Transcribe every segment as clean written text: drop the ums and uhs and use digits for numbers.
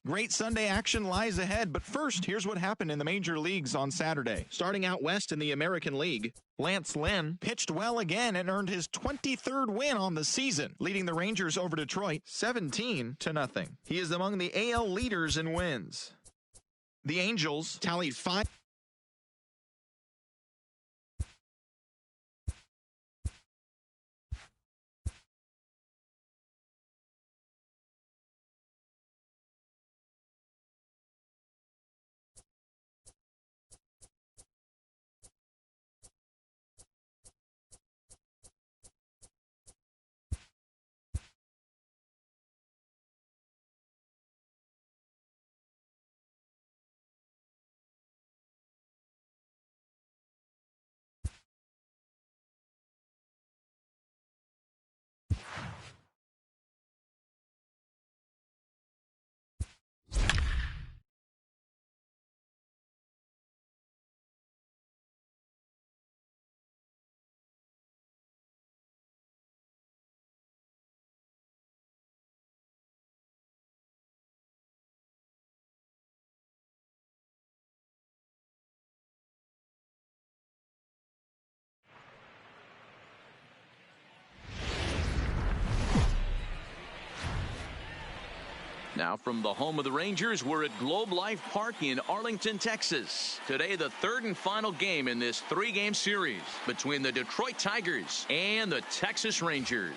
Great Sunday action lies ahead, but first, here's what happened in the major leagues on Saturday. Starting out west in the American League, Lance Lynn pitched well again and earned his 23rd win on the season, leading the Rangers over Detroit 17-0. He is among the AL leaders in wins. The Angels tallied 5. Now from the home of the Rangers, we're at Globe Life Park in Arlington, Texas. Today, the third and final game in this three-game series between the Detroit Tigers and the Texas Rangers.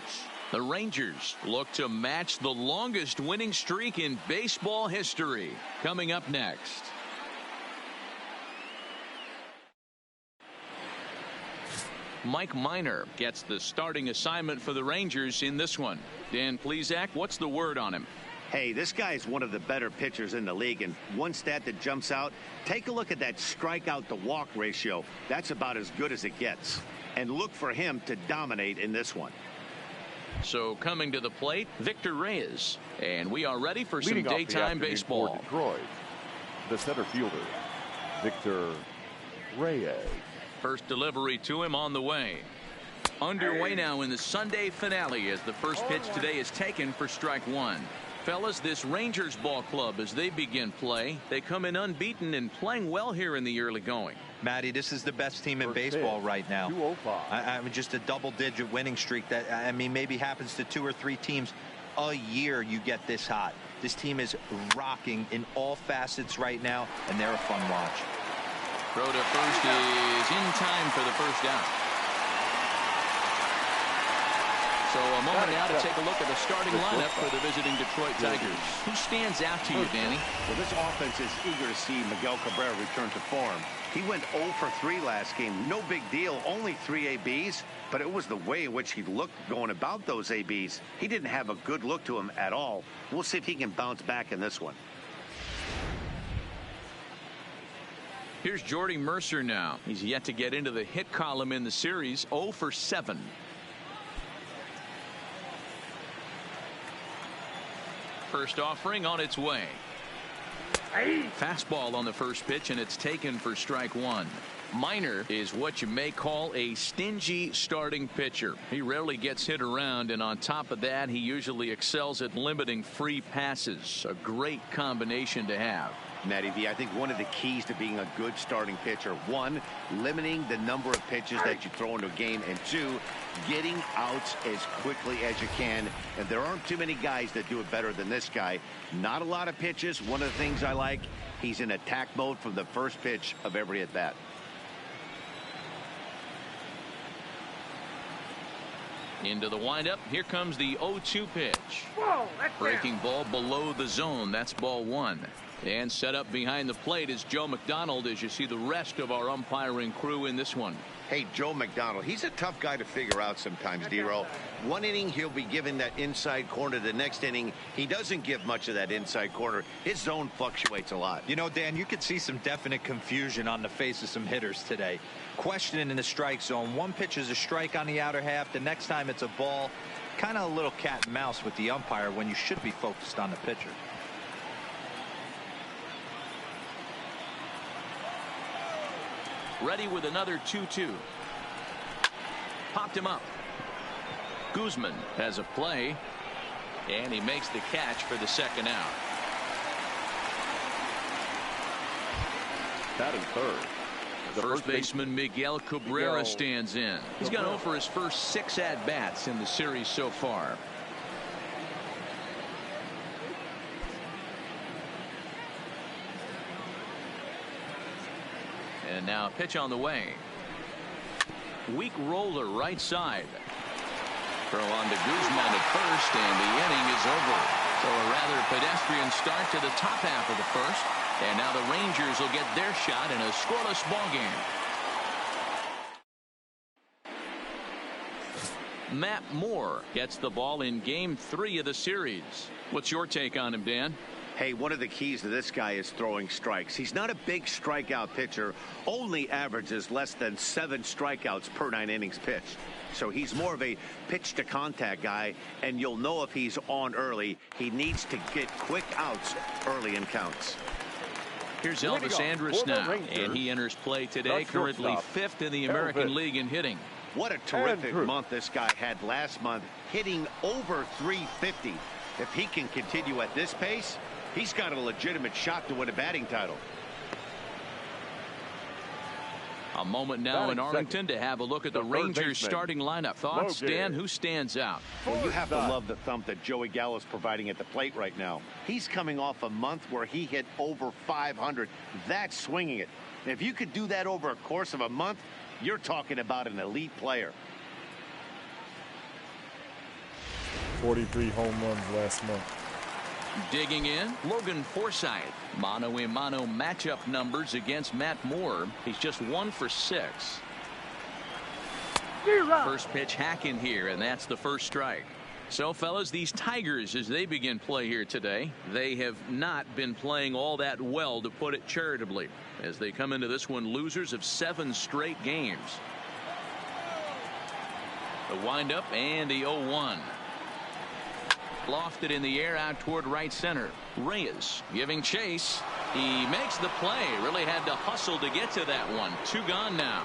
The Rangers look to match the longest winning streak in baseball history. Coming up next. Mike Minor gets the starting assignment for the Rangers in this one. Dan Plesac, what's the word on him? Hey, this guy is one of the better pitchers in the league, and one stat that jumps out, take a look at that strikeout to walk ratio. That's about as good as it gets. And look for him to dominate in this one. So coming to the plate, Victor Reyes. And we are ready for some daytime baseball. For Detroit, the center fielder, Victor Reyes. First delivery to him on the way. Underway now in the Sunday finale as the first pitch today is taken for strike one. Fellas, this Rangers ball club, as they begin play, they come in unbeaten and playing well here in the early going. Matty, this is the best team in baseball right now. I mean, just a double-digit winning streak that, I mean, maybe happens to 2 or 3 teams a year you get this hot. This team is rocking in all facets right now, and they're a fun watch. Throw to first is in time for the first down. So a moment now to take a look at the starting lineup for the visiting Detroit Tigers. Who stands out to you, Danny? Well, this offense is eager to see Miguel Cabrera return to form. He went 0 for 3 last game. No big deal, only 3 ABs, but it was the way in which he looked going about those ABs. He didn't have a good look to him at all. We'll see if he can bounce back in this one. Here's Jordy Mercer now. He's yet to get into the hit column in the series, 0 for 7. First offering on its way. Fastball on the first pitch, and it's taken for strike one. Minor is what you may call a stingy starting pitcher. He rarely gets hit around, and on top of that, he usually excels at limiting free passes. A great combination to have. Matty V, I think one of the keys to being a good starting pitcher, 1, limiting the number of pitches that you throw into a game, and 2, getting outs as quickly as you can. And there aren't too many guys that do it better than this guy. Not a lot of pitches. One of the things I like, he's in attack mode from the first pitch of every at-bat. Into the windup. Here comes the 0-2 pitch. Breaking ball below the zone. That's ball one. And set up behind the plate is Joe McDonald as you see the rest of our umpiring crew in this one. Hey, Joe McDonald, he's a tough guy to figure out sometimes, D-Row. One inning, he'll be giving that inside corner. The next inning, he doesn't give much of that inside corner. His zone fluctuates a lot. You know, Dan, you could see some definite confusion on the face of some hitters today. Questioning in the strike zone. One pitch is a strike on the outer half. The next time it's a ball. Kind of a little cat and mouse with the umpire when you should be focused on the pitcher. Ready with another 2-2. Popped him up. Guzman has a play, and he makes the catch for the second out. Batting third. The first baseman Miguel Cabrera stands in. He's gone 0 for his first 6 at-bats in the series so far. And now pitch on the way. Weak roller right side. Throw on to Guzman at first, and the inning is over. So a rather pedestrian start to the top half of the first. And now the Rangers will get their shot in a scoreless ball game. Matt Moore gets the ball in game 3 of the series. What's your take on him, Dan? Hey, one of the keys to this guy is throwing strikes. He's not a big strikeout pitcher, only averages less than 7 strikeouts per 9 innings pitched. So he's more of a pitch to contact guy, and you'll know if he's on early. He needs to get quick outs early in counts. Here's Elvis Andrus now, and he enters play today, currently 5th in the American League in hitting. What a terrific month this guy had last month, hitting over 350. If he can continue at this pace, he's got a legitimate shot to win a batting title. A moment now in Arlington to have a look at the Rangers starting lineup. Thoughts, Dan? Who stands out? Well, you have to love the thump that Joey Gallo is providing at the plate right now. He's coming off a month where he hit over 500. That's swinging it. And if you could do that over a course of a month, you're talking about an elite player. 43 home runs last month. Digging in, Logan Forsythe. Mano-a-mano matchup numbers against Matt Moore. He's just 1 for 6. First pitch hacking here, and that's the first strike. So, fellas, these Tigers, as they begin play here today, they have not been playing all that well, to put it charitably, as they come into this one losers of 7 straight games. The windup and the 0-1. Lofted in the air out toward right center. Reyes giving chase. He makes the play. Really had to hustle to get to that one. 2 gone now.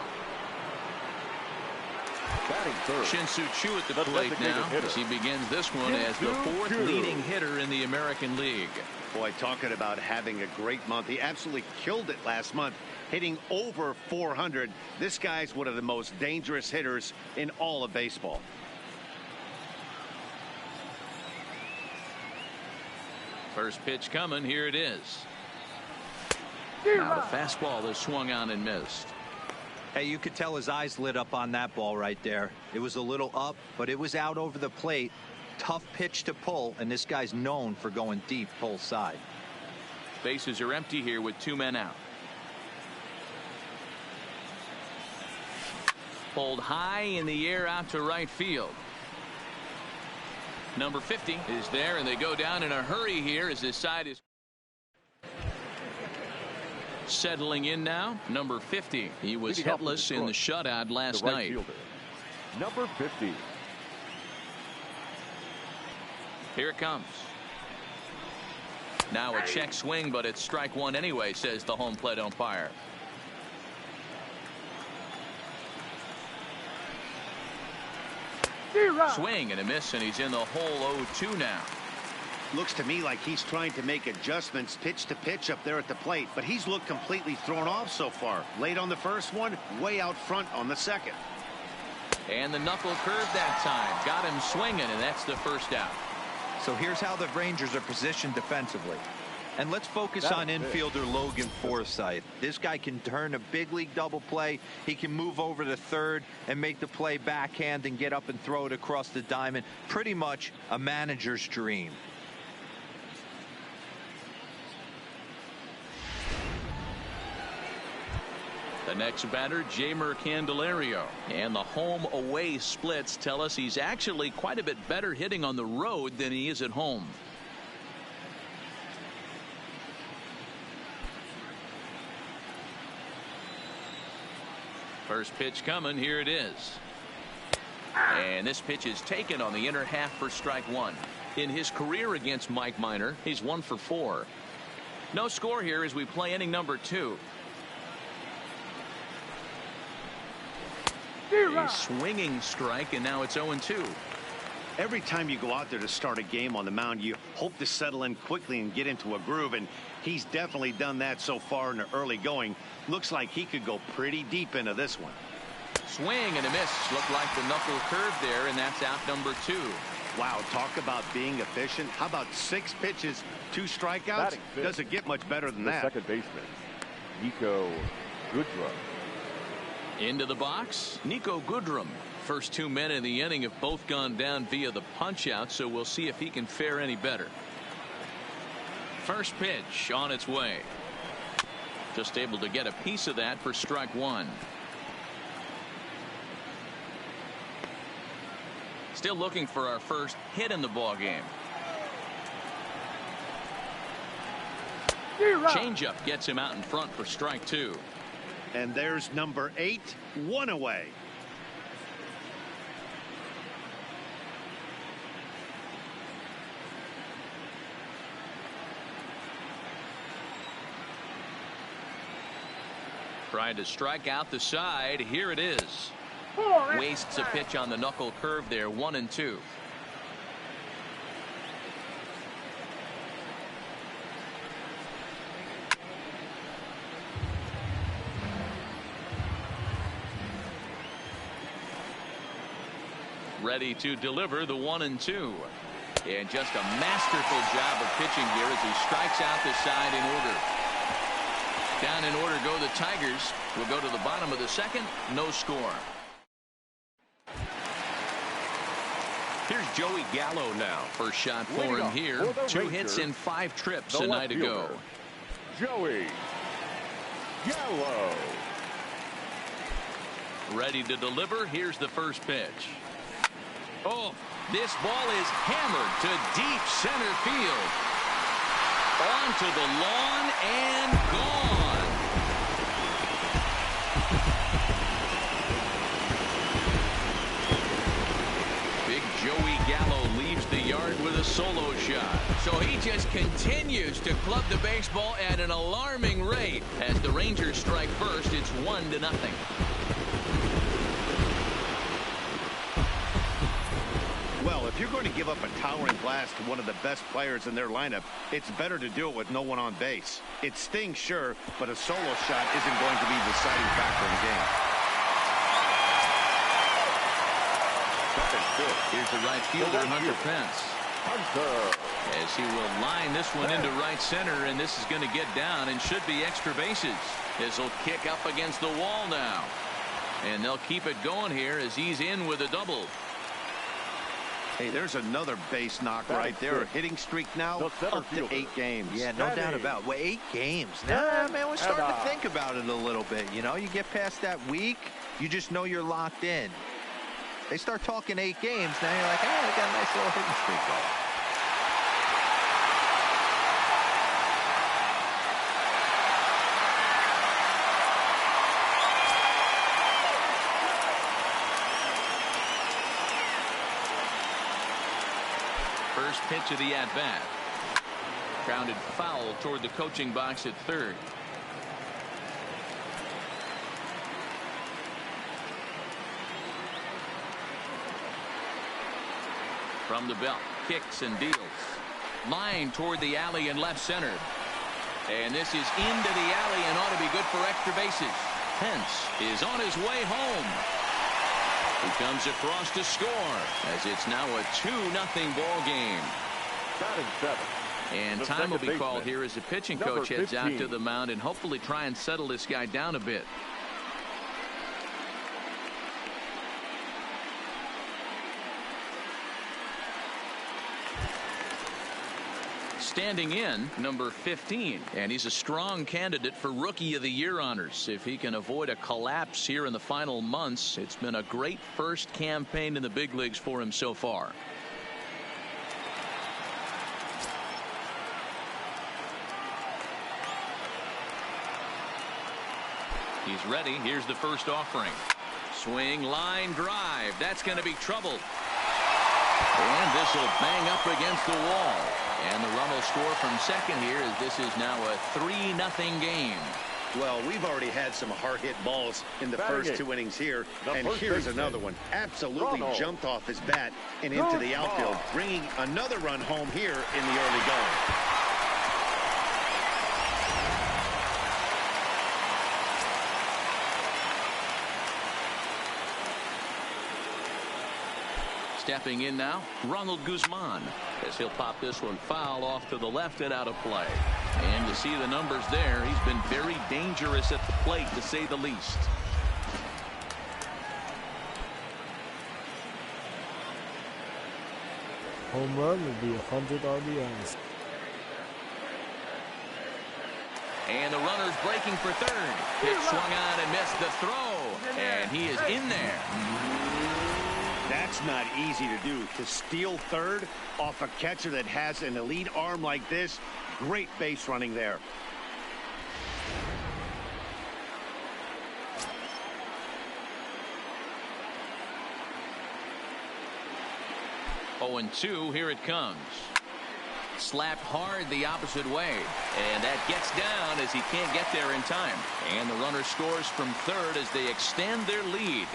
Shin-Soo Choo at the plate now as he begins this one as the 4th leading hitter in the American League. Boy, talking about having a great month. He absolutely killed it last month, hitting over 400. This guy's one of the most dangerous hitters in all of baseball. First pitch coming. Here it is. Now the fastball is swung on and missed. Hey, you could tell his eyes lit up on that ball right there. It was a little up, but it was out over the plate. Tough pitch to pull, and this guy's known for going deep pull side. Bases are empty here with 2 men out. Pulled high in the air out to right field. Number 50 is there, and they go down in a hurry here as this side is settling in now. Number 50. He was hitless in the shutout last night. Fielder, number 50. Here it comes. Now a check swing, but it's strike 1 anyway, says the home plate umpire. Swing and a miss, and he's in the hole 0-2 now. Looks to me like he's trying to make adjustments pitch to pitch up there at the plate, but he's looked completely thrown off so far. Late on the first one, way out front on the second. And the knuckle curve that time. Got him swinging, and that's the first out. So here's how the Rangers are positioned defensively. And let's focus on infielder Logan Forsythe. This guy can turn a big league double play. He can move over to third and make the play backhand and get up and throw it across the diamond. Pretty much a manager's dream. The next batter, Jeimer Candelario. And the home-away splits tell us he's actually quite a bit better hitting on the road than he is at home. First pitch coming. Here it is. And this pitch is taken on the inner half for strike 1. In his career against Mike Minor, he's 1 for 4. No score here as we play inning number 2. A swinging strike, and now it's 0-2. Every time you go out there to start a game on the mound, you hope to settle in quickly and get into a groove, and he's definitely done that so far in the early going. Looks like he could go pretty deep into this one. Swing and a miss. Looked like the knuckle curve there, and that's out number 2. Wow, talk about being efficient. How about 6 pitches, 2 strikeouts? Doesn't get much better than that. Second baseman, Niko Goodrum. Into the box, Niko Goodrum. First 2 men in the inning have both gone down via the punch-out, so we'll see if he can fare any better. First pitch on its way. Just able to get a piece of that for strike 1. Still looking for our first hit in the ball game. Changeup gets him out in front for strike 2. And there's number 8, 1 away. Trying to strike out the side. Here it is. Wastes a pitch on the knuckle curve there. 1-2. Ready to deliver the 1-2. And just a masterful job of pitching here as he strikes out the side in order. Down in order go the Tigers. We'll go to the bottom of the second. No score. Here's Joey Gallo now. First shot for him here. 2 hits in 5 trips a night ago. Joey Gallo. Ready to deliver. Here's the first pitch. Oh, this ball is hammered to deep center field. Onto the lawn and gone. Big Joey Gallo leaves the yard with a solo shot. So he just continues to club the baseball at an alarming rate. As the Rangers strike first, it's 1-0. Well, if you're going to give up a towering blast to one of the best players in their lineup, it's better to do it with no one on base. It stings, sure, but a solo shot isn't going to be the deciding factor in the game. Here's the right fielder, Hunter Pence. As he will line this one into right center, and this is going to get down and should be extra bases. This will kick up against the wall now. And they'll keep it going here as he's in with a double. Hey, there's another base knock right there. Hitting streak now up to 8 games. Yeah, no doubt about it. Well, 8 games. Nah, man, we're starting to think about it a little bit. You know, you get past that week, you just know you're locked in. They start talking 8 games, now you're like, oh, they got a nice little hitting streak going. First pitch of the at-bat. Grounded foul toward the coaching box at third. From the belt, kicks and deals. Line toward the alley and left center. And this is into the alley and ought to be good for extra bases. Pence is on his way home. He comes across to score as it's now a 2-0 ball game. And time will be called here as the pitching coach heads out to the mound and hopefully try and settle this guy down a bit. Standing in, number 15, and he's a strong candidate for Rookie of the Year honors. If he can avoid a collapse here in the final months, it's been a great first campaign in the big leagues for him so far. He's ready. Here's the first offering. Swing, line, drive. That's going to be trouble. And this will bang up against the wall. And the run will score from second here as this is now a 3-0 game. Well, we've already had some hard-hit balls in the first 2 innings here, and here's another one. Absolutely jumped off his bat and into the outfield, bringing another run home here in the early going. Stepping in now, Ronald Guzman, as he'll pop this one foul off to the left and out of play. And you see the numbers there. He's been very dangerous at the plate, to say the least. Home run would be 100 RBIs. And the runner's breaking for third. Pitch swung on and missed the throw. And he is in there. That's not easy to do. To steal third off a catcher that has an elite arm like this, great base running there. Oh, and 2, here it comes. Slapped hard the opposite way. And that gets down as he can't get there in time. And the runner scores from third as they extend their lead.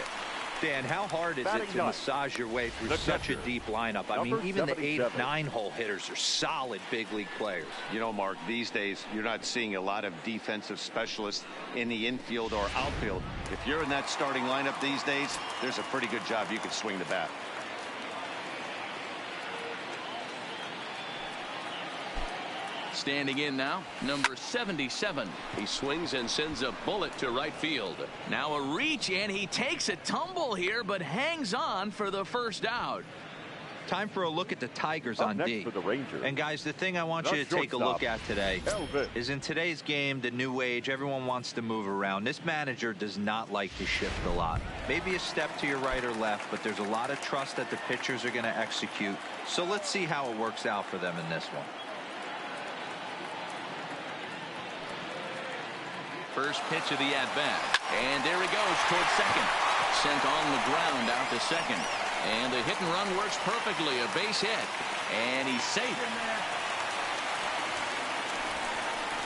Dan, how hard is it to massage your way through such a deep lineup? I mean, even the 8, 9-hole hitters are solid big league players. You know, Mark, these days you're not seeing a lot of defensive specialists in the infield or outfield. If you're in that starting lineup these days, there's a pretty good job you can swing the bat. Standing in now, number 77. He swings and sends a bullet to right field. Now a reach, and he takes a tumble here, but hangs on for the first out. Time for a look at the Tigers on D. For the Rangers. And guys, the thing I want you to take a look at today is in today's game, the new age, everyone wants to move around. This manager does not like to shift a lot. Maybe a step to your right or left, but there's a lot of trust that the pitchers are going to execute. So let's see how it works out for them in this one. First pitch of the at-bat. And there he goes towards second. Sent on the ground out to second. And the hit and run works perfectly. A base hit. And he's safe.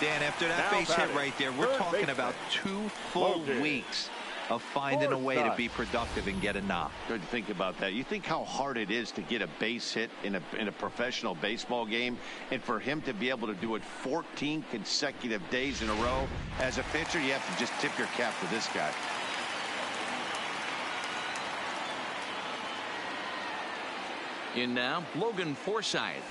Dan, after that base hit right there, we're talking about 2 full weeks of finding a way to be productive and get a knock. Good to think about that. You think how hard it is to get a base hit in a professional baseball game, and for him to be able to do it 14 consecutive days in a row as a pitcher, you have to just tip your cap to this guy. In now, Logan Forsythe,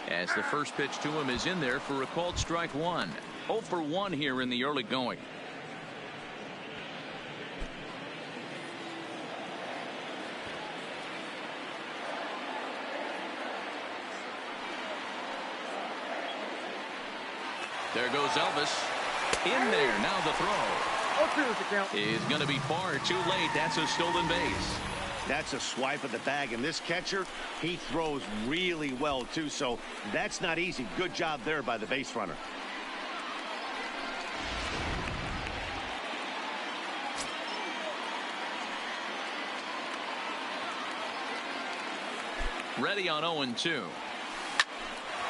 as the first pitch to him is in there for a called strike 1. 0 for 1 here in the early going. There goes Elvis. In there. Now the throw is going to be far too late. That's a stolen base. That's a swipe of the bag, and this catcher, he throws really well too, so that's not easy. Good job there by the base runner. Ready on 0-2.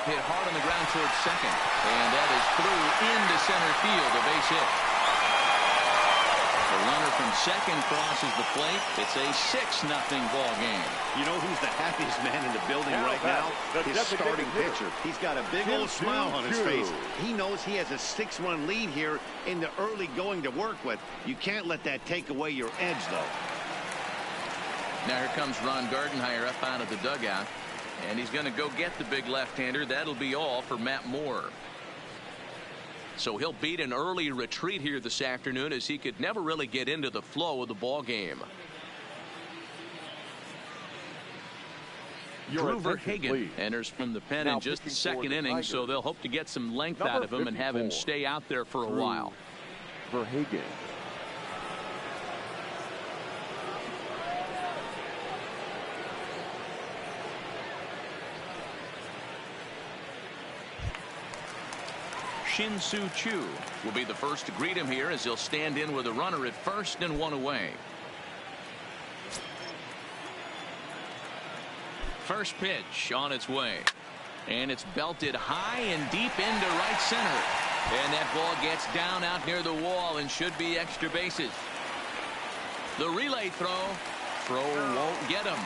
Hit hard on the ground towards second. And that is through into center field. A base hit. The runner from second crosses the plate. It's a 6-0 ball game. You know who's the happiest man in the building right now? His starting pitcher. He's got a big old smile on his face. He knows he has a 6-run lead here in the early going to work with. You can't let that take away your edge, though. Now here comes Ron Gardenhire up out of the dugout. And he's going to go get the big left-hander. That'll be all for Matt Moore. So he'll beat an early retreat here this afternoon, as he could never really get into the flow of the ball game. Drew Verhagen enters from the pen in just the second inning, so they'll hope to get some length out of him and have him stay out there for a while. Verhagen. Shin-Soo Choo will be the first to greet him here, as he'll stand in with a runner at first and 1 away. First pitch on its way. And it's belted high and deep into right center. And that ball gets down out near the wall and should be extra bases. The relay throw won't get him.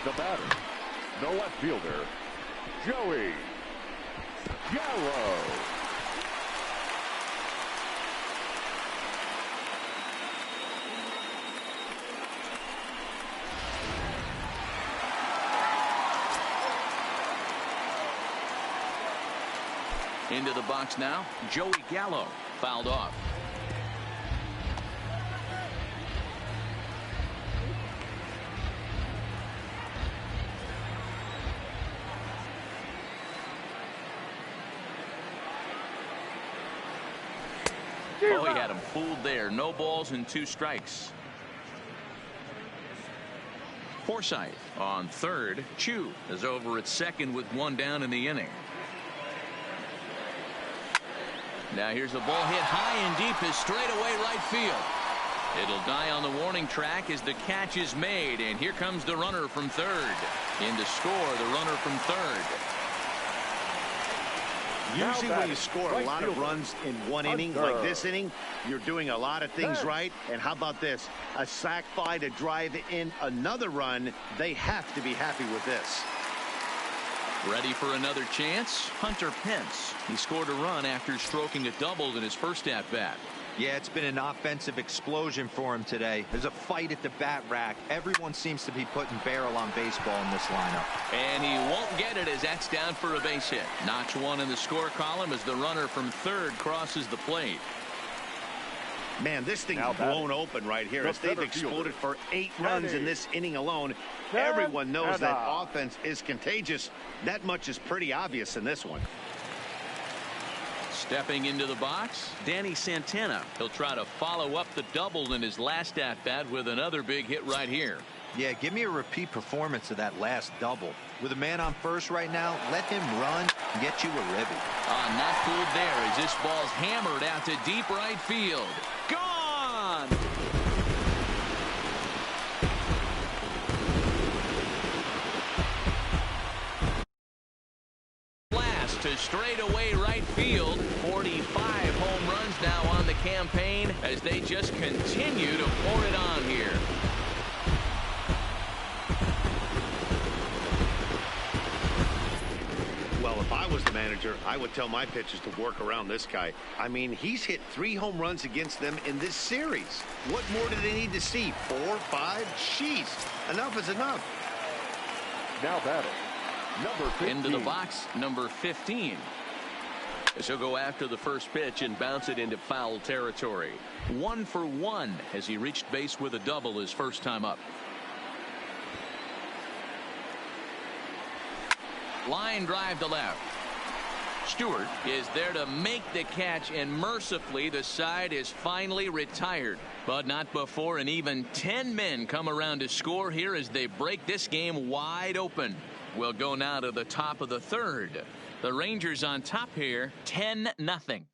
The batter, the left fielder, Joey Gallo. Into the box now, Joey Gallo, fouled off. Oh, he had him fooled there. No balls and 2 strikes. Forsythe on third. Chu is over at second with 1 down in the inning. Now here's the ball hit high and deep is straightaway right field. It'll die on the warning track as the catch is made, and here comes the runner from third. In to score the runner from third. Usually when you score a lot of runs in one inning, like this inning, you're doing a lot of things right. And how about this? A sac fly to drive in another run. They have to be happy with this. Ready for another chance? Hunter Pence. He scored a run after stroking a double in his first at-bat. Yeah, it's been an offensive explosion for him today. There's a fight at the bat rack. Everyone seems to be putting barrel on baseball in this lineup. And he won't get it as that's down for a base hit. Notch 1 in the score column as the runner from third crosses the plate. Man, this thing's blown open right here. As they've exploded for 8 runs in this inning alone, everyone knows that offense is contagious. That much is pretty obvious in this one. Stepping into the box, Danny Santana. He'll try to follow up the double in his last at-bat with another big hit right here. Yeah, give me a repeat performance of that last double. With a man on first right now, let him run and get you a ribby. Not fooled there as this ball's hammered out to deep right field. Gone! Blast to straightaway right field. 45 home runs now on the campaign as they just continue to pour it on here. Well, if I was the manager, I would tell my pitchers to work around this guy. I mean, he's hit 3 home runs against them in this series. What more do they need to see? 4, 5? Jeez, enough is enough. Now batting, number 15. Into the box, number 15. As he'll go after the first pitch and bounce it into foul territory. 1 for 1 as he reached base with a double his first time up. Line drive to left. Stewart is there to make the catch, and mercifully the side is finally retired. But not before an even 10 men come around to score here as they break this game wide open. We'll go now to the top of the third. The Rangers on top here, 10-0.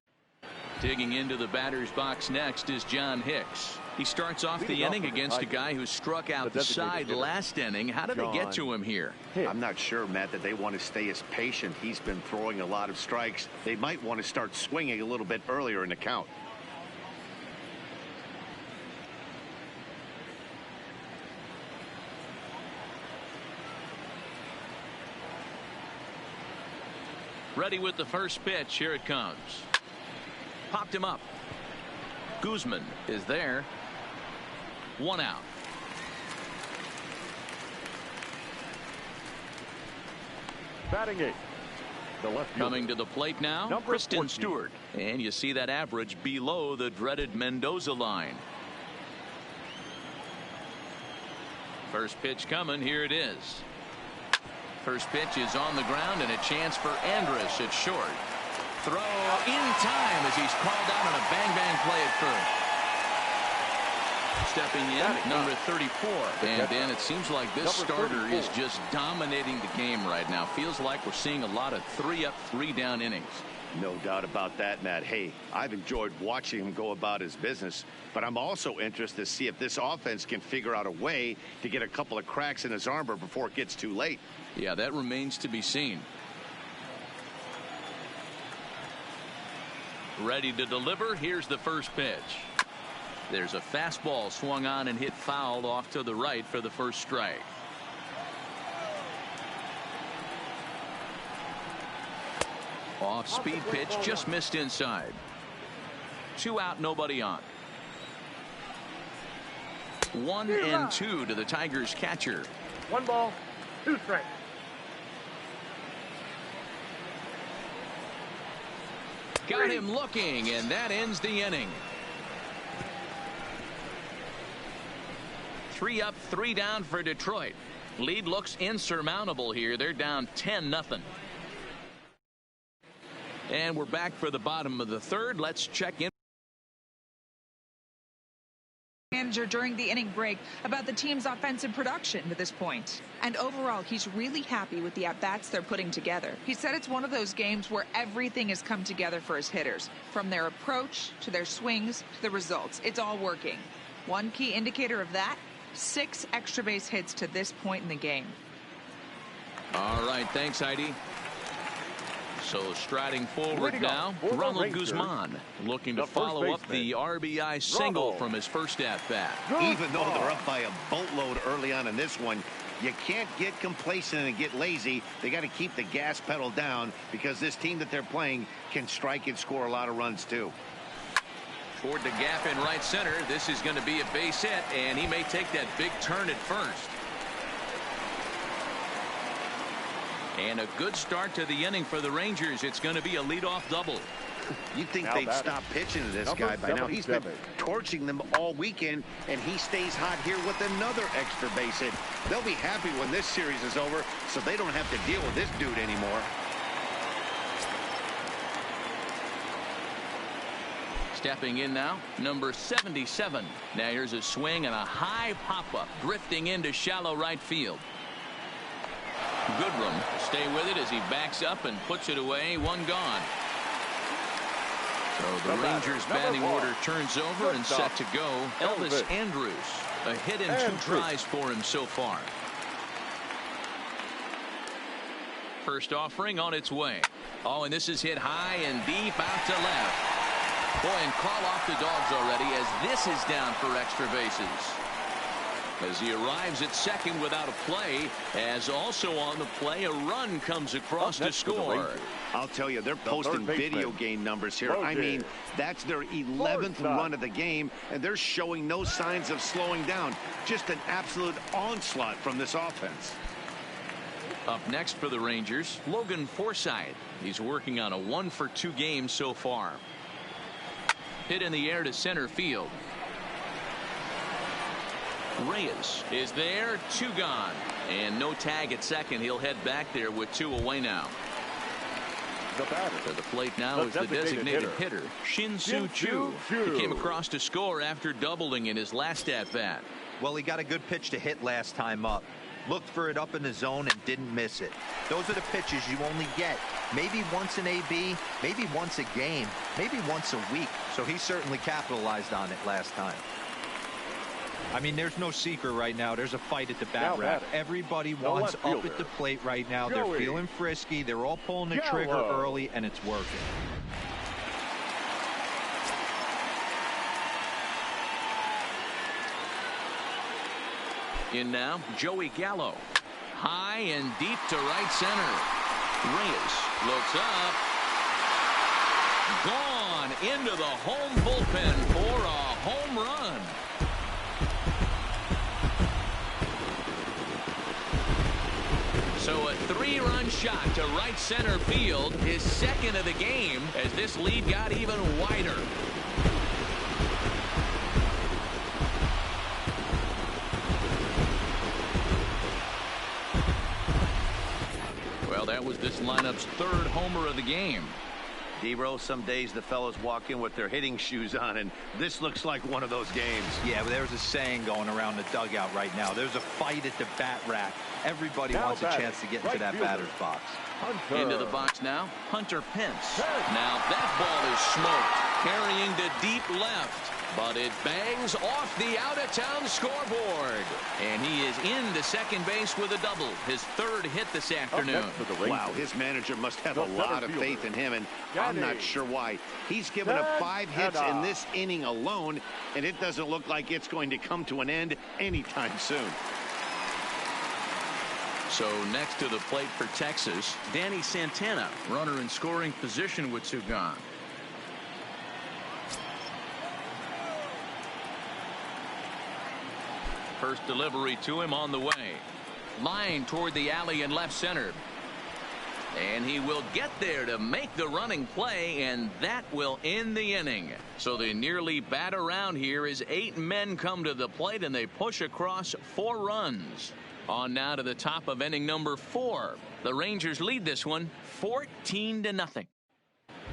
Digging into the batter's box next is John Hicks. He starts off the inning against a guy who struck out the side last inning. How did they get to him here? I'm not sure, Matt, that they want to stay as patient. He's been throwing a lot of strikes. They might want to start swinging a little bit earlier in the count. Ready with the first pitch. Here it comes. Popped him up. Guzman is there. 1 out. Batting 8. The left fielder. Coming to the plate now, Number Kristen 14. Stewart. And you see that average below the dreaded Mendoza line. First pitch coming. Here it is. First pitch is on the ground and a chance for Andrus at short. Throw in time as he's called out on a bang-bang play at first. Stepping in, number 34. And Dan, it seems like this starter is just dominating the game right now. Feels like we're seeing a lot of 3-up, 3-down innings. No doubt about that, Matt. Hey, I've enjoyed watching him go about his business, but I'm also interested to see if this offense can figure out a way to get a couple of cracks in his armor before it gets too late. Yeah, that remains to be seen. Ready to deliver. Here's the first pitch. There's a fastball swung on and hit foul off to the right for the first strike. Off speed pitch, just missed inside. 2 out, nobody on. 1-2 to the Tigers catcher. 1 ball, 2 strikes. Got him looking, and that ends the inning. 3 up, 3 down for Detroit. Lead looks insurmountable here. They're down 10-0. And we're back for the bottom of the third. Let's check in. Manager during the inning break about the team's offensive production to this point. And overall, he's really happy with the at-bats they're putting together. He said it's one of those games where everything has come together for his hitters. From their approach to their swings to the results. It's all working. One key indicator of that, 6 extra base hits to this point in the game. All right, thanks, Heidi. So striding forward now, Ronald Guzman looking to follow up the RBI single from his first at-bat. Even though they're up by a boatload early on in this one, you can't get complacent and get lazy. They got to keep the gas pedal down because this team that they're playing can strike and score a lot of runs too. Toward the gap in right center. This is going to be a base hit, and he may take that big turn at first. And a good start to the inning for the Rangers. It's going to be a leadoff double. You'd think they'd stop pitching to this guy by now. He's been torching them all weekend, and he stays hot here with another extra base hit. They'll be happy when this series is over, so they don't have to deal with this dude anymore. Stepping in now, number 77. Now here's a swing and a high pop-up, drifting into shallow right field. Goodrum stay with it as he backs up and puts it away. 1 gone. So the Rangers batting order turns over and set to go. Elvis Andrus, a hit and 2 tries for him so far. First offering on its way. Oh, and this is hit high and deep out to left. Boy, and call off the Dogs already as this is down for extra bases. As he arrives at second without a play, as also on the play, a run comes across to score. I'll tell you, they're posting video game numbers here. I mean, that's their 11th run of the game, and they're showing no signs of slowing down. Just an absolute onslaught from this offense. Up next for the Rangers, Logan Forsythe. He's working on a 1-for-2 game so far. Hit in the air to center field. Reyes is there, 2 gone, and no tag at second. He'll head back there with 2 away now. The batter to the plate now is the designated hitter, Shin-Soo Choo. He came across to score after doubling in his last at bat. Well, he got a good pitch to hit last time up. Looked for it up in the zone and didn't miss it. Those are the pitches you only get maybe once in AB, maybe once a game, maybe once a week. So he certainly capitalized on it last time. I mean, there's no secret right now. There's a fight at the bat rack. Everybody wants up at the plate right now. They're feeling frisky. They're all pulling the trigger early, and it's working. In now, Joey Gallo. High and deep to right center. Reyes looks up. Gone into the home bullpen for a home run. So a 3-run shot to right center field, his second of the game, as this lead got even wider. Well, that was this lineup's 3rd homer of the game. D-Rose, some days the fellas walk in with their hitting shoes on, and this looks like one of those games. Yeah, but there's a saying going around the dugout right now. There's a fight at the bat rack. Everybody wants a chance to get into that batter's box. Into the box now, Hunter Pence. Now that ball is smoked, carrying to deep left. But it bangs off the out-of-town scoreboard. And he is into second base with a double. His third hit this afternoon. Wow, his manager must have a lot of faith in him, and I'm not sure why. He's given up 5 hits in this inning alone, and it doesn't look like it's going to come to an end anytime soon. So next to the plate for Texas, Danny Santana, runner in scoring position with 2 gone. First delivery to him on the way. Line toward the alley in left center. And he will get there to make the running play, and that will end the inning. So they nearly bat around here as 8 men come to the plate, and they push across 4 runs. On now to the top of inning number 4. The Rangers lead this one 14-0.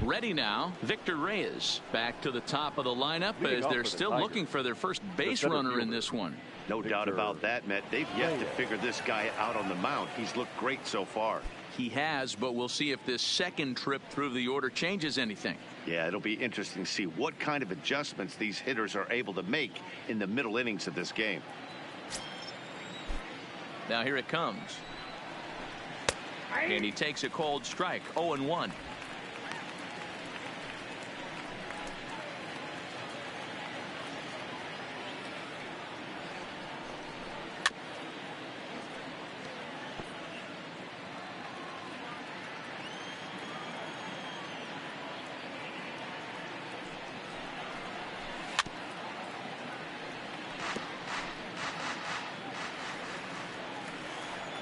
Ready now, Victor Reyes back to the top of the lineup as they're still looking for their first base runner in this one. No doubt about that, Matt. They've yet to figure this guy out on the mound. He's looked great so far. He has, but we'll see if this second trip through the order changes anything. Yeah, it'll be interesting to see what kind of adjustments these hitters are able to make in the middle innings of this game. Now here it comes. And he takes a cold strike. 0-1.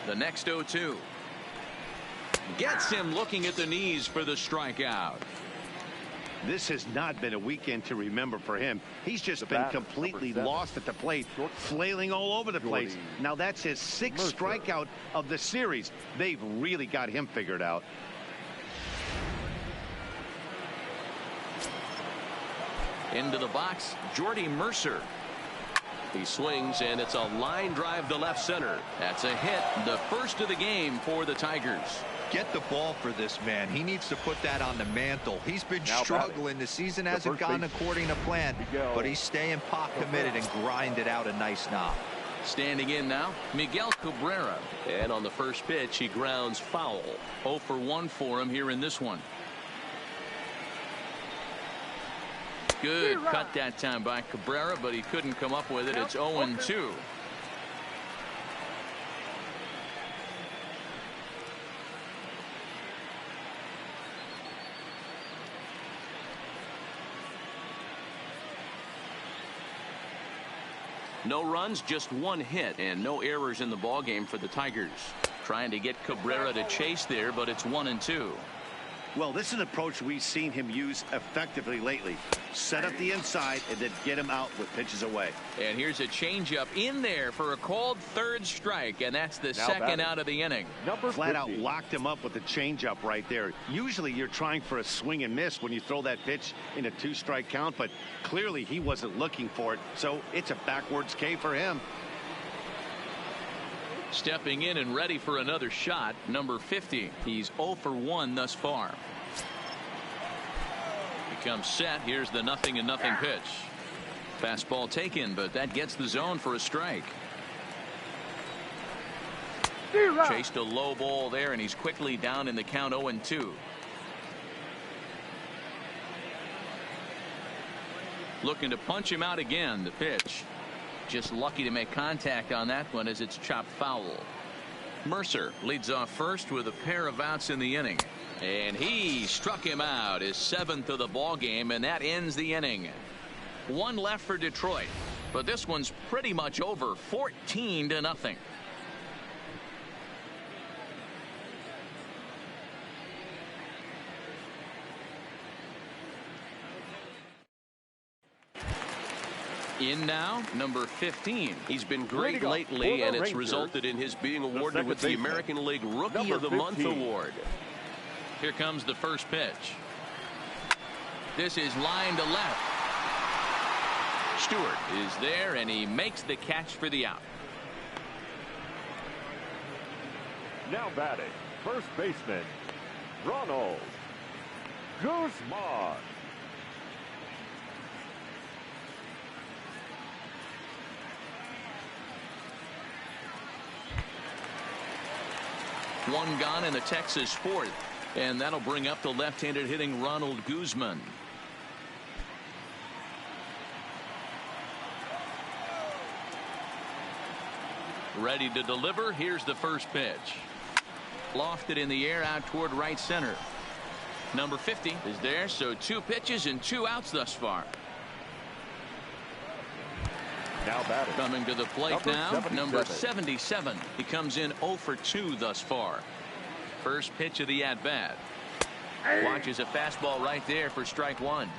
The next 0-2 gets him looking at the knees for the strikeout. This has not been a weekend to remember for him. He's just been completely lost at the plate, flailing all over the place. Now that's his 6th strikeout of the series. They've really got him figured out. Into the box, Jordy Mercer. He swings, and it's a line drive to left center. That's a hit, the first of the game for the Tigers. Get the ball for this man. He needs to put that on the mantle. He's been struggling. The season hasn't gone according to plan, but he's staying pot committed and grinded out a nice knock. Standing in now, Miguel Cabrera. And on the first pitch, he grounds foul. 0 for 1 for him here in this one. Good cut that time by Cabrera, but he couldn't come up with it. It's 0-2. No runs, just 1 hit, and no errors in the ballgame for the Tigers. Trying to get Cabrera to chase there, but it's 1-2. Well, this is an approach we've seen him use effectively lately. Set up the inside and then get him out with pitches away. And here's a changeup in there for a called 3rd strike, and that's the second out of the inning. Flat out locked him up with the changeup right there. Usually you're trying for a swing and miss when you throw that pitch in a 2-strike count, but clearly he wasn't looking for it, so it's a backwards K for him. Stepping in and ready for another shot, number 50. He's 0 for 1 thus far. He comes set. Here's the 0-0 pitch. Fastball taken, but that gets the zone for a strike. Chased a low ball there, and he's quickly down in the count 0-2. Looking to punch him out again. The pitch. Just lucky to make contact on that one as it's chopped foul. Mercer leads off first with a pair of outs in the inning. And he struck him out, his 7th of the ball game, and that ends the inning. 1 left for Detroit, but this one's pretty much over, 14-0. In now, number 15. He's been great lately, and it's resulted in his being awarded with the American League Rookie of the Month award. Here comes the first pitch. This is line to left. Stewart is there, and he makes the catch for the out. Now batting, first baseman, Ronald Guzman. One gone in the Texas fourth. And that'll bring up the left-handed hitting Ronald Guzman. Ready to deliver. Here's the first pitch. Lofted in the air out toward right center. Number 50 is there, so 2 pitches and 2 outs thus far. Now batting. Coming to the plate number 77. He comes in 0 for 2 thus far. First pitch of the at-bat. Watches a fastball right there for strike 1.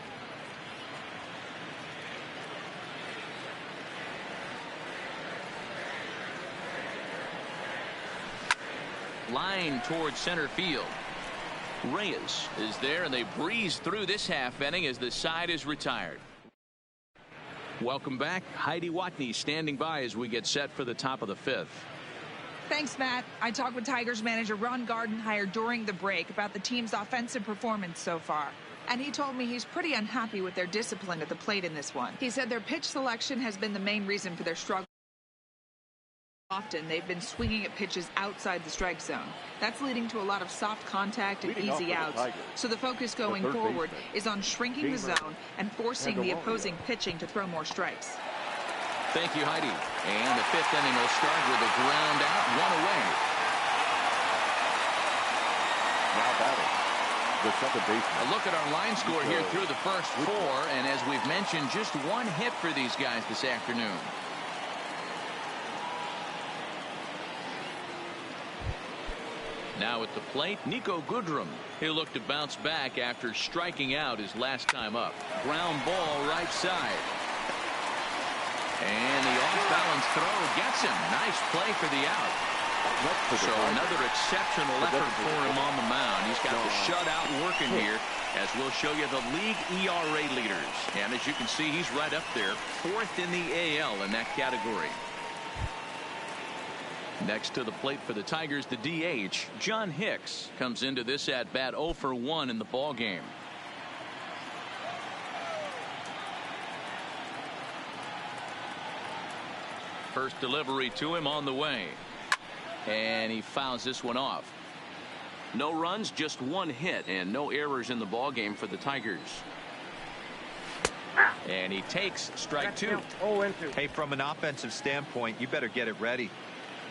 Line towards center field. Reyes is there, and they breeze through this half inning as the side is retired. Welcome back. Heidi Watney standing by as we get set for the top of the 5th. Thanks, Matt. I talked with Tigers manager Ron Gardenhire during the break about the team's offensive performance so far. And he told me he's pretty unhappy with their discipline at the plate in this one. He said their pitch selection has been the main reason for their struggle. Often they've been swinging at pitches outside the strike zone. That's leading to a lot of soft contact and easy outs. So the focus going forward is on shrinking the zone and forcing the opposing pitching to throw more strikes. Thank you, Heidi. And the 5th inning will start with a ground out, 1 away. Now batting, the second baseman. A look at our line score here through the first 4, and as we've mentioned, just 1 hit for these guys this afternoon. Now at the plate, Niko Goodrum. He'll look to bounce back after striking out his last time up. Ground ball right side. And the off-balance throw gets him. Nice play for the out. So another exceptional effort for him on the mound. He's got the shutout working here, as we'll show you the league ERA leaders. And as you can see, he's right up there, 4th in the AL in that category. Next to the plate for the Tigers, the DH, John Hicks, comes into this at-bat 0 for 1 in the ballgame. First delivery to him on the way. And he fouls this one off. No runs, just 1 hit, and no errors in the ballgame for the Tigers. And he takes strike 2. Hey, from an offensive standpoint, you better get it ready.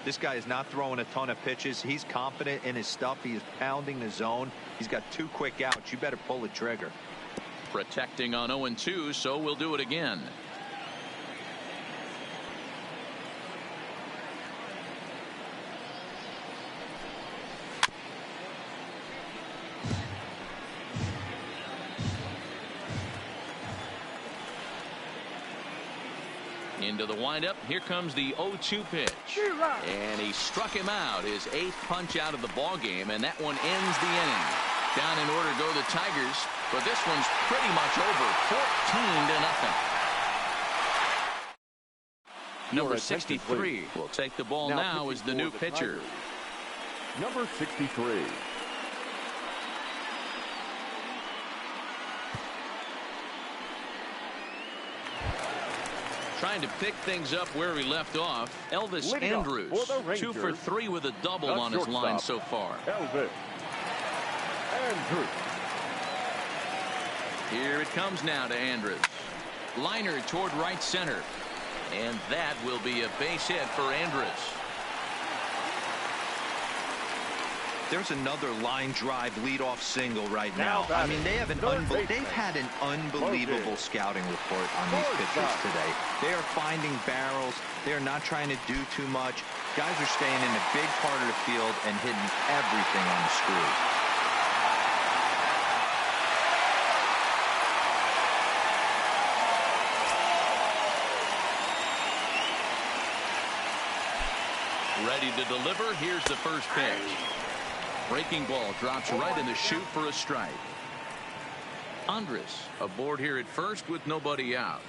This guy is not throwing a ton of pitches. He's confident in his stuff. He is pounding the zone. He's got 2 quick outs. You better pull the trigger. Protecting on 0-2, so we'll do it again. Into the windup. Here comes the 0-2 pitch. And he struck him out. His 8th punch out of the ball game, and that one ends the inning. Down in order go the Tigers, but this one's pretty much over, 14-0. Number 63 will take the ball now as the new pitcher. Number 63. Trying to pick things up where we left off. Elvis Andrus, 2 for 3 with a double on his line so far. Elvis Andrus. Here it comes now to Andrus. Liner toward right center. And that will be a base hit for Andrus. There's another line drive leadoff single right now. I mean, they've had an unbelievable scouting report on these pitchers today. They are finding barrels. They are not trying to do too much. Guys are staying in a big part of the field and hitting everything on the screws. Ready to deliver. Here's the first pitch. Breaking ball drops right in the chute for a strike. Andrus aboard here at first with nobody out.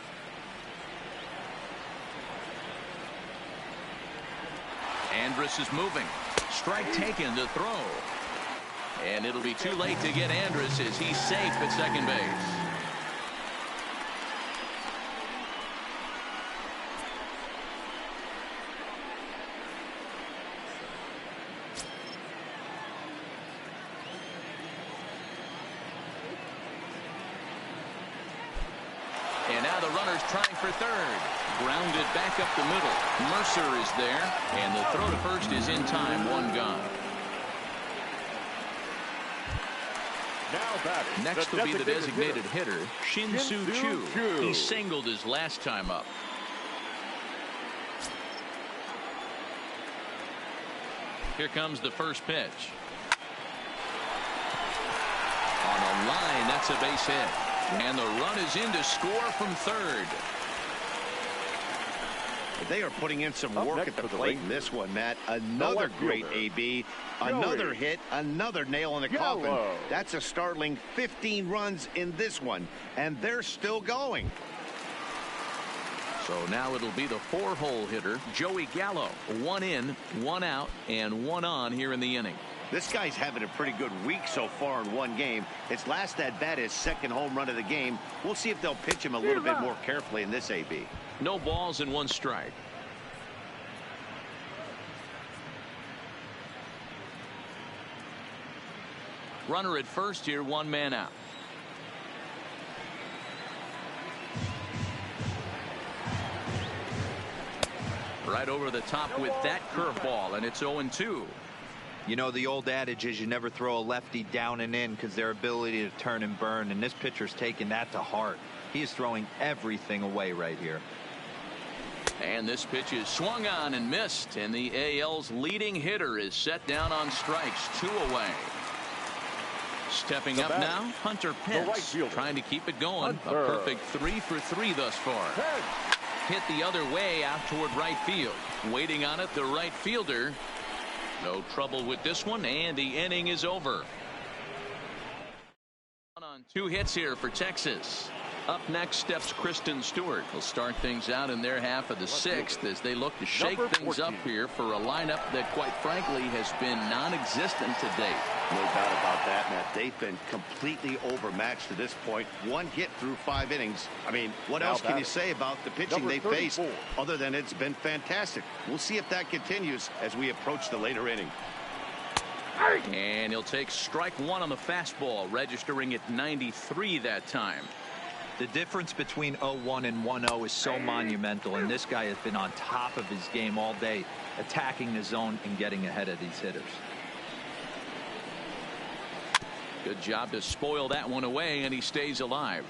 Andrus is moving. Strike taken to throw. And it'll be too late to get Andrus as he's safe at second base. runners trying for third. Grounded back up the middle. Mercer is there, and the throw to first is in time. One gone. Next will be the designated hitter, Shin-Soo Choo. He singled his last time up. Here comes the first pitch. On the line, that's a base hit. And the run is in to score from third. They are putting in some work at the plate in this one, Matt. Another great AB. Another hit. Another nail in the coffin. That's a startling 15 runs in this one. And they're still going. So now it'll be the 4-hole hitter, Joey Gallo. 1 in, 1 out, and 1 on here in the inning. This guy's having a pretty good week so far in one game. His last at bat is second home run of the game. We'll see if they'll pitch him a little bit more carefully in this AB. No balls and 1 strike. Runner at first here, 1 man out. Right over the top with that curveball, and it's 0-2. You know, the old adage is you never throw a lefty down and in because their ability to turn and burn, and this pitcher's taking that to heart. He is throwing everything away right here. And this pitch is swung on and missed, and the AL's leading hitter is set down on strikes. 2 away. Stepping up now, Hunter Pence, trying to keep it going. A perfect 3 for 3 thus far. Hit the other way out toward right field. Waiting on it, the right fielder. No trouble with this one, and the inning is over. On 2 hits here for Texas. Up next steps Kristen Stewart. Will start things out in their half of the 6th as they look to shake things up here for a lineup that, quite frankly, has been non-existent to date. No doubt about that, Matt. They've been completely overmatched to this point. 1 hit through 5 innings. I mean, what else can you say about the pitching they faced other than it's been fantastic? We'll see if that continues as we approach the later inning. And he'll take strike 1 on the fastball, registering at 93 that time. The difference between 0-1 and 1-0 is so monumental, and this guy has been on top of his game all day, attacking the zone and getting ahead of these hitters. Good job to spoil that one away, and he stays alive.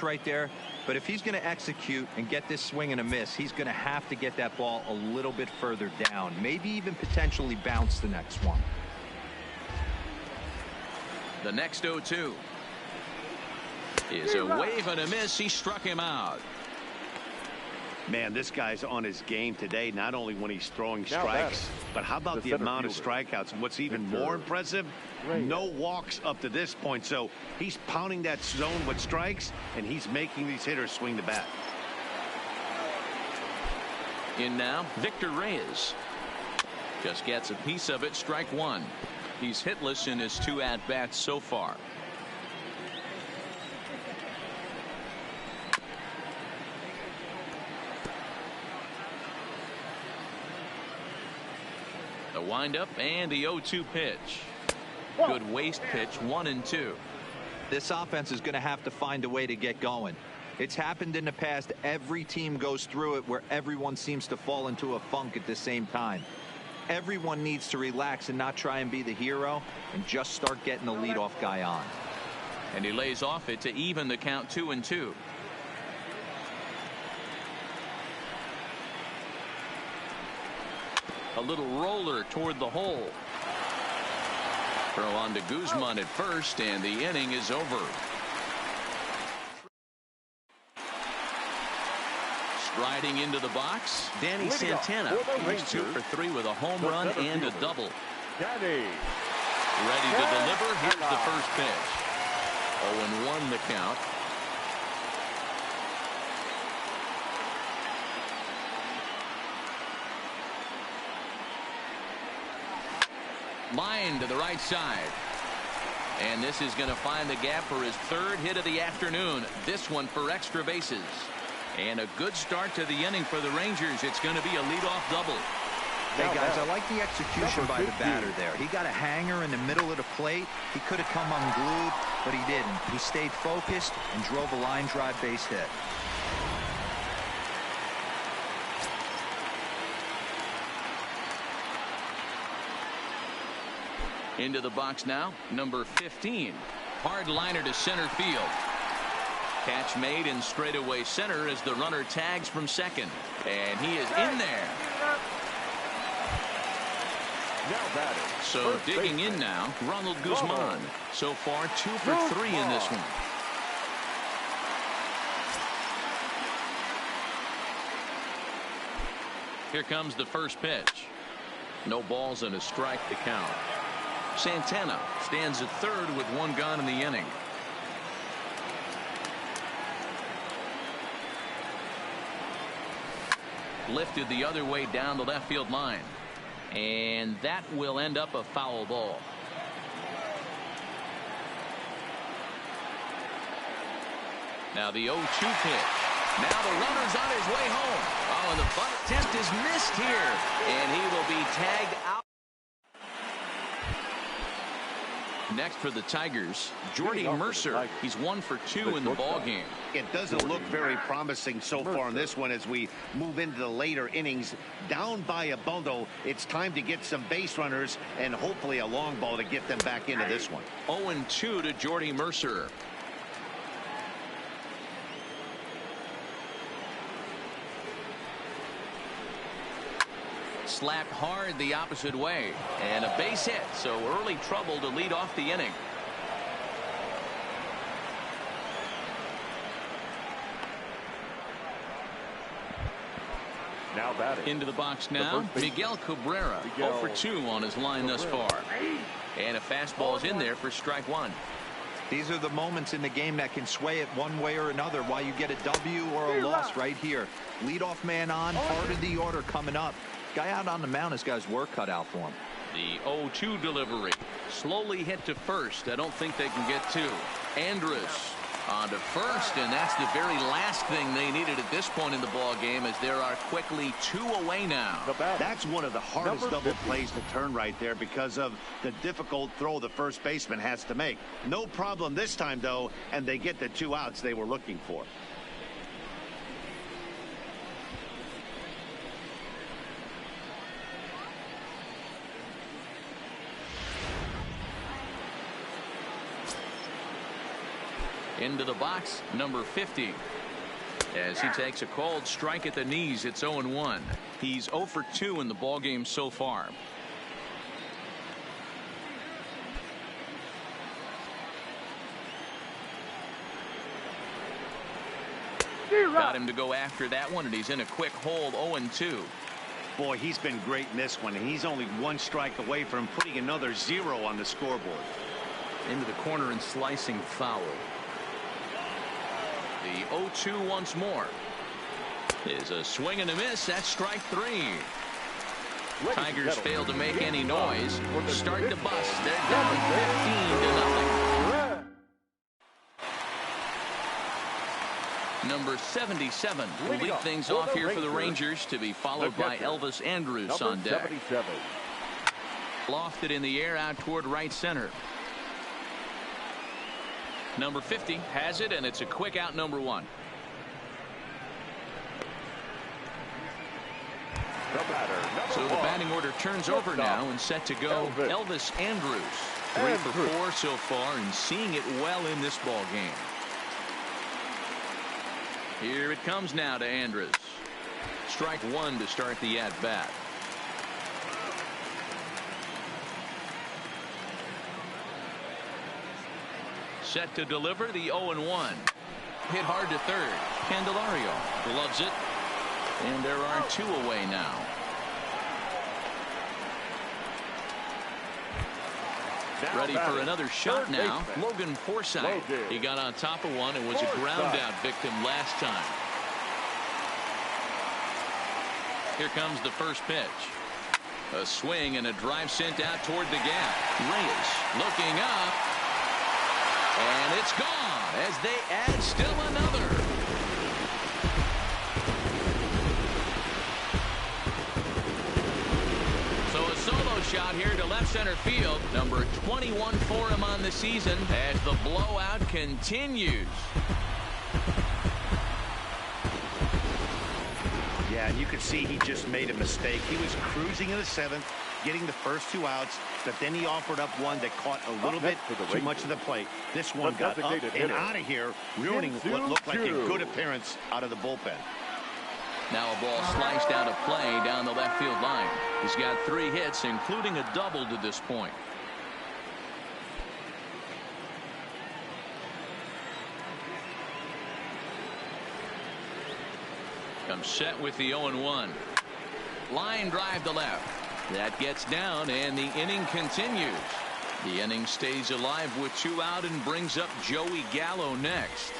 Right there, but if he's going to execute and get this swing and a miss, he's going to have to get that ball a little bit further down, maybe even potentially bounce the next one. The next 0-2 is a wave and a miss. He struck him out. Man, this guy's on his game today, not only when he's throwing strikes, but how about the amount of strikeouts? And what's even more impressive, no walks up to this point. So he's pounding that zone with strikes, and he's making these hitters swing the bat. In now, Victor Reyes. Just gets a piece of it, strike 1. He's hitless in his 2 at-bats so far. The windup and the 0-2 pitch. Good waste pitch, 1-2. This offense is going to have to find a way to get going. It's happened in the past. Every team goes through it where everyone seems to fall into a funk at the same time. Everyone needs to relax and not try and be the hero and just start getting the leadoff guy on. And he lays off it to even the count 2-2. A little roller toward the hole. Throw on to Guzman at first, and the inning is over. Striding into the box, Danny Santana. He's 2 for 3 with a home run and a double. Ready to deliver. Here's the first pitch. 0-1 the count. Line to the right side. And this is going to find the gap for his 3rd hit of the afternoon. This one for extra bases. And a good start to the inning for the Rangers. It's going to be a leadoff double. Hey, guys, I like the execution by the batter there. He got a hanger in the middle of the plate. He could have come unglued, but he didn't. He stayed focused and drove a line drive base hit. Into the box now, number 15. Hard liner to center field. Catch made in straightaway center as the runner tags from second. And he is in there. So digging in now, Ronald Guzman. So far 2 for 3 in this one. Here comes the first pitch. No balls and a strike to count. Santana stands at third with 1 gone in the inning. Lifted the other way down the left field line. And that will end up a foul ball. Now the 0-2 pitch. Now the runner's on his way home. Oh, and the bunt attempt is missed here. And he will be tagged out. Next for the Tigers, Jordy Mercer. He's 1 for 2 in the ball game. It doesn't look very promising so far in this one as we move into the later innings. Down by a bundle, it's time to get some base runners and hopefully a long ball to get them back into this one. 0-2 to Jordy Mercer. Slapped hard the opposite way, and a base hit, so early trouble to lead off the inning. Now batting. Into the box now, Miguel Cabrera. 0 for 2 on his line thus far. And a fastball is in there for strike 1. These are the moments in the game that can sway it one way or another, why you get a W or a loss right here. Leadoff man on, part of the order coming up. Guy out on the mound has got his work cut out for him. The 0-2 delivery. Slowly hit to first. I don't think they can get 2. Andrus on to first, and that's the very last thing they needed at this point in the ball game, as there are quickly 2 away now. That's one of the hardest double plays to turn right there because of the difficult throw the first baseman has to make. No problem this time, though, and they get the 2 outs they were looking for. Into the box, number 50. As he takes a called strike at the knees, it's 0-1. He's 0 for 2 in the ballgame so far. Got him to go after that one, and he's in a quick hold, 0-2. Boy, he's been great in this one, and he's only 1 strike away from putting another 0 on the scoreboard. Into the corner and slicing foul. The 0-2 once more is a swing and a miss. That's strike 3. Tigers fail to make any noise. Start to bust. They're down 15-0. Number 77 will lead things off here for the Rangers, to be followed by Elvis Andrus on deck. Lofted in the air out toward right center. Number 50 has it, and it's a quick out, number 1. So the batting order turns over now and set to go. Elvis Andrus, 3 for 4 so far, and seeing it well in this ball game. Here it comes now to Andrus. Strike 1 to start the at-bat. Set to deliver the 0-1. Hit hard to third. Candelario gloves it. And there are 2 away now. Ready for another shot now. Logan Forsythe. He got on top of one and was a ground out victim last time. Here comes the first pitch. A swing and a drive sent out toward the gap. Reyes looking up. And it's gone as they add still another. shot here to left center field. Number 21 for him on the season as the blowout continues. Yeah, and you could see he just made a mistake. He was cruising in the 7th, getting the first 2 outs, but then he offered up one that caught a little bit too much of the plate. This one got up and out of here, ruining what looked like a good appearance out of the bullpen. Now a ball sliced out of play down the left field line. He's got 3 hits, including a double to this point. Comes set with the 0-1. Line drive to left. That gets down, and the inning continues. The inning stays alive with 2 out and brings up Joey Gallo next.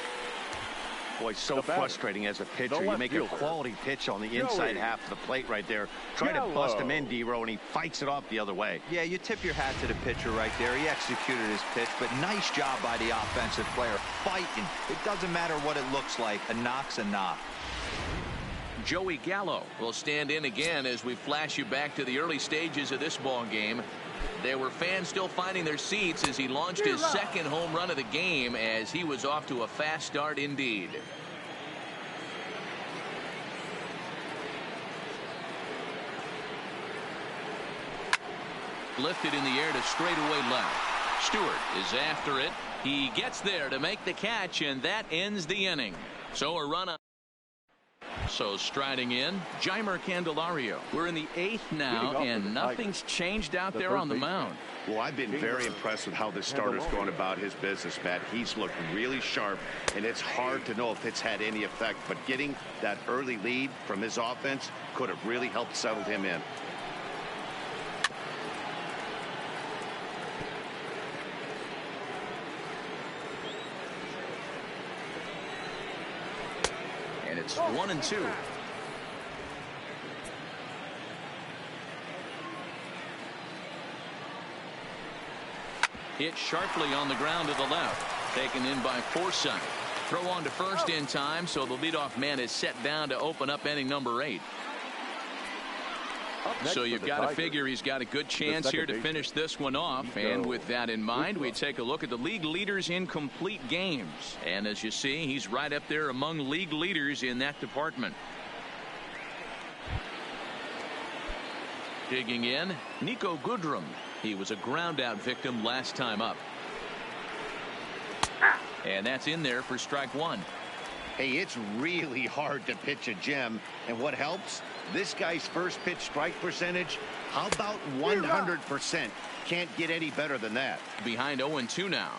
Boy, so frustrating as a pitcher. You make a quality pitch on the inside half of the plate right there. Try to bust him in, D-Row, and he fights it off the other way. Yeah, you tip your hat to the pitcher right there. He executed his pitch, but nice job by the offensive player. Fighting. It doesn't matter what it looks like. A knock's a knock. Joey Gallo will stand in again as we flash you back to the early stages of this ball game. There were fans still finding their seats as he launched his second home run of the game, as he was off to a fast start indeed. Lifted in the air to straightaway left. Stewart is after it. He gets there to make the catch, and that ends the inning. So a run on. So striding in, Jeimer Candelario. We're in the 8th now, and nothing's changed out there on the mound. Well, I've been very impressed with how this starter's going about his business, Matt. He's looked really sharp, and it's hard to know if it's had any effect. But getting that early lead from his offense could have really helped settle him in. And it's 1-2. Hit sharply on the ground to the left. Taken in by Forsythe. Throw on to first in time, so the leadoff man is set down to open up inning number 8. So you've got to figure he's got a good chance here to finish this one off. And with that in mind, we take a look at the league leaders in complete games. And as you see, he's right up there among league leaders in that department. Digging in, Nico Goodrum. He was a ground out victim last time up. And that's in there for strike 1. Hey, it's really hard to pitch a gem, and what helps? This guy's first pitch strike percentage, how about 100%? Can't get any better than that. Behind 0-2 now.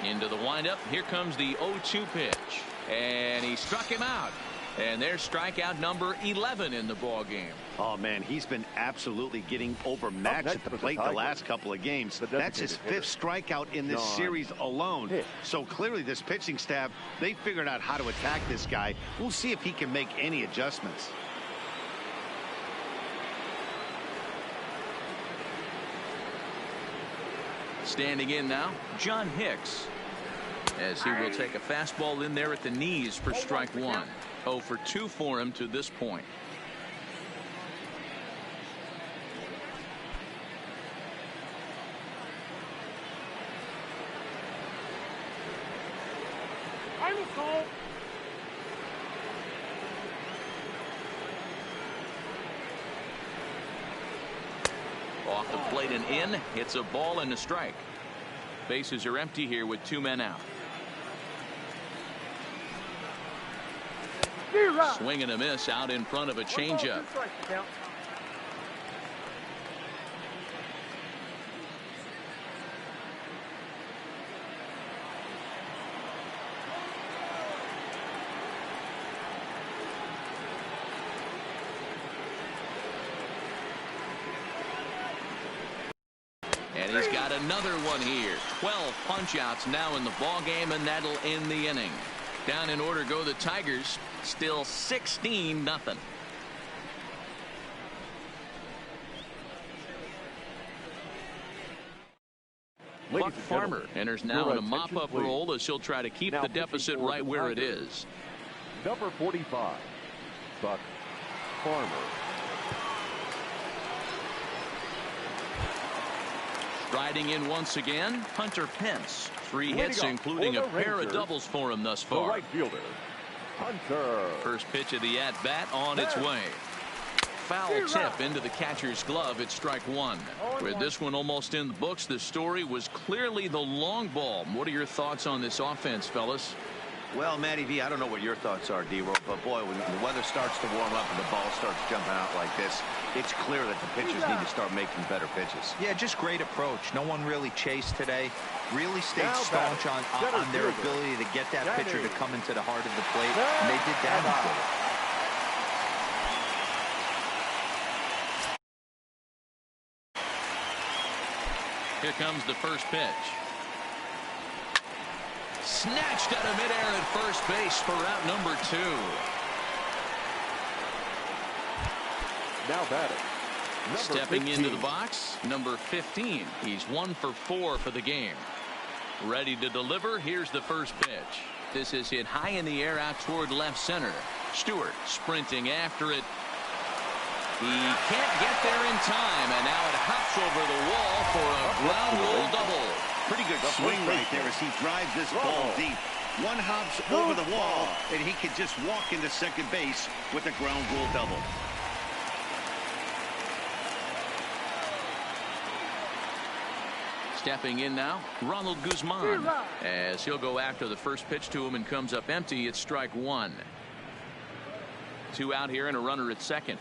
Into the windup. Here comes the 0-2 pitch. And he struck him out. And there's strikeout number 11 in the ball game. Oh, man, he's been absolutely getting overmatched at the plate the last couple of games. That's his 5th strikeout in this series alone. So clearly this pitching staff, they figured out how to attack this guy. We'll see if he can make any adjustments. Standing in now, John Hicks, as he will take a fastball in there at the knees for strike 1. 0 for 2 for him to this point. Off the plate and in. It's a ball and a strike. Bases are empty here with 2 men out. Swing and a miss out in front of a changeup. And he's got another one here. 12 punch-outs now in the ball game, and that'll end the inning. Down in order go the Tigers. Still 16-0. Buck Farmer enters now in a mop-up role as he'll try to keep the deficit right where it is. Number 45, Buck Farmer. Riding in once again, Hunter Pence. 3 hits, including a pair of doubles for him thus far. The right fielder, Hunter. First pitch of the at-bat on its way. Foul tip into the catcher's glove. It's strike one. With this one almost in the books, the story was clearly the long ball. What are your thoughts on this offense, fellas? Well, Matty V, I don't know what your thoughts are, D-Roll, but boy, when the weather starts to warm up and the ball starts jumping out like this, it's clear that the pitchers need to start making better pitches. Yeah, just great approach. No one really chased today. Really stayed staunch on their ability to get that pitcher to come into the heart of the plate, and they did damage with it. Here comes the first pitch. Snatched out of midair at first base for out number 2. Now batting. Stepping into the box, number 15. He's 1 for 4 for the game. Ready to deliver. Here's the first pitch. This is hit high in the air out toward left center. Stewart sprinting after it. He can't get there in time, and now it hops over the wall for a ground rule double. Pretty good swing right there as he drives this ball deep. One hops over the wall, and he can just walk into second base with a ground rule double. Stepping in now, Ronald Guzman. As he'll go after the first pitch to him and comes up empty, it's strike one. 2 out here and a runner at second.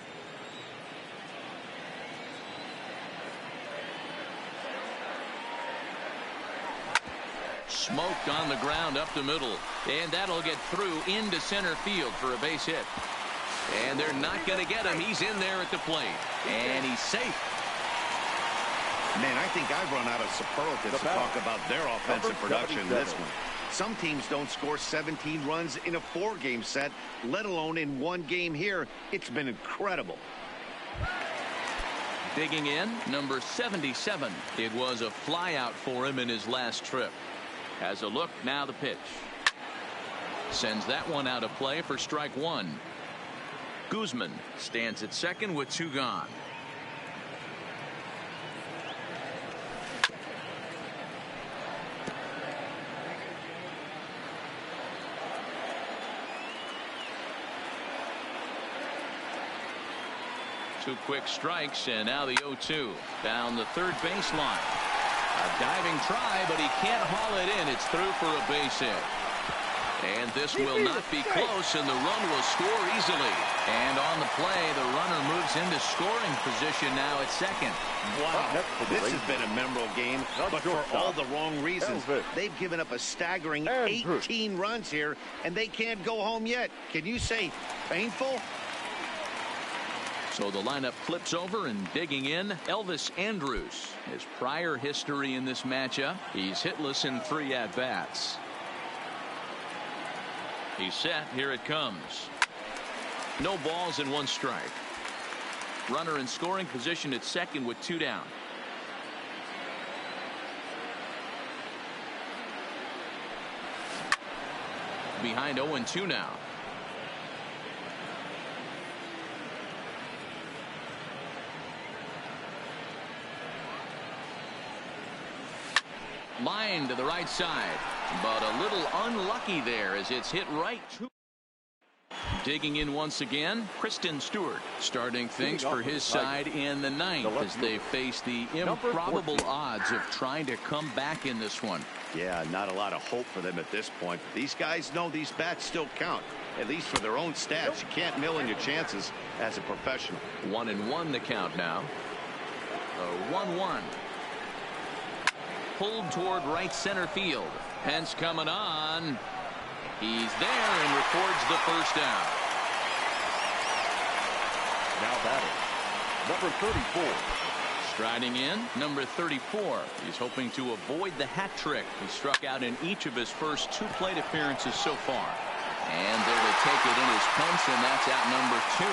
Smoked on the ground up the middle, and that'll get through into center field for a base hit. And they're not going to get him. He's in there at the plate, and he's safe. Man, I think I've run out of superlatives to talk about their offensive production in this one. Some teams don't score 17 runs in a 4-game set, let alone in 1 game here. It's been incredible. Digging in, number 77. It was a flyout for him in his last trip. Has a look, now the pitch. Sends that one out of play for strike one. Guzman stands at second with 2 gone. Two quick strikes, and now the 0-2 down the third baseline. A diving try, but he can't haul it in. It's through for a base hit. And this will not be close, and the run will score easily. And on the play, the runner moves into scoring position now at second. Wow, this has been a memorable game, but for all the wrong reasons. They've given up a staggering 18 runs here, and they can't go home yet. Can you say painful? So the lineup flips over, and digging in, Elvis Andrus. His prior history in this matchup, he's hitless in 3 at-bats. He's set. Here it comes. No balls and 1 strike. Runner in scoring position at second with 2 down. Behind 0-2 now. Line to the right side, but a little unlucky there as it's hit right to. Digging in once again, Kristen Stewart starting things for his side in the 9th as they face the improbable odds of trying to come back in this one. Yeah, not a lot of hope for them at this point. These guys know these bats still count, at least for their own stats. You can't mill in your chances as a professional. 1-1 the count now. 1-1. Pulled toward right center field. Pence coming on. He's there and records the first down. Now batting, number 34. Striding in, number 34. He's hoping to avoid the hat trick. He struck out in each of his first 2 plate appearances so far. And there to take it in is Pence, and that's out number 2.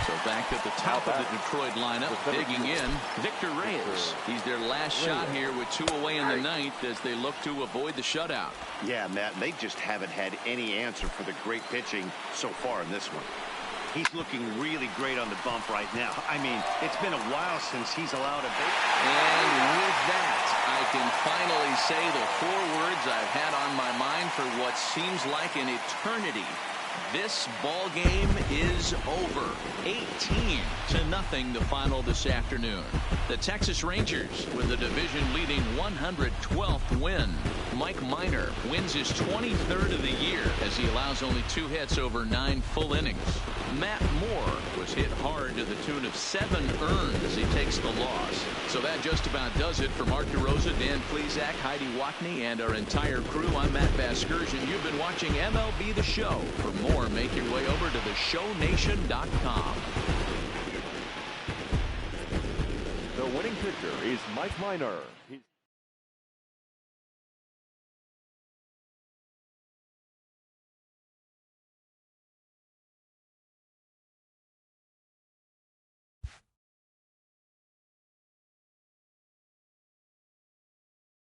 So back at the top of the Detroit lineup, digging in. Victor Reyes. He's their last shot here with 2 away in the ninth as they look to avoid the shutout. Yeah, Matt, they just haven't had any answer for the great pitching so far in this one. He's looking really great on the bump right now. I mean, it's been a while since he's allowed a base. And with that, I can finally say the 4 words I've had on my mind for what seems like an eternity. This ball game is over. 18-0 the final this afternoon. The Texas Rangers with the division-leading 112th win. Mike Minor wins his 23rd of the year as he allows only 2 hits over 9 full innings. Matt Moore was hit hard to the tune of 7 earned as he takes the loss. So that just about does it for Mark DeRosa, Dan Plesac, Heidi Watney, and our entire crew. I'm Matt Vasgersian. You've been watching MLB The Show. For more, make your way over to theshownation.com. The winning pitcher is Mike Minor.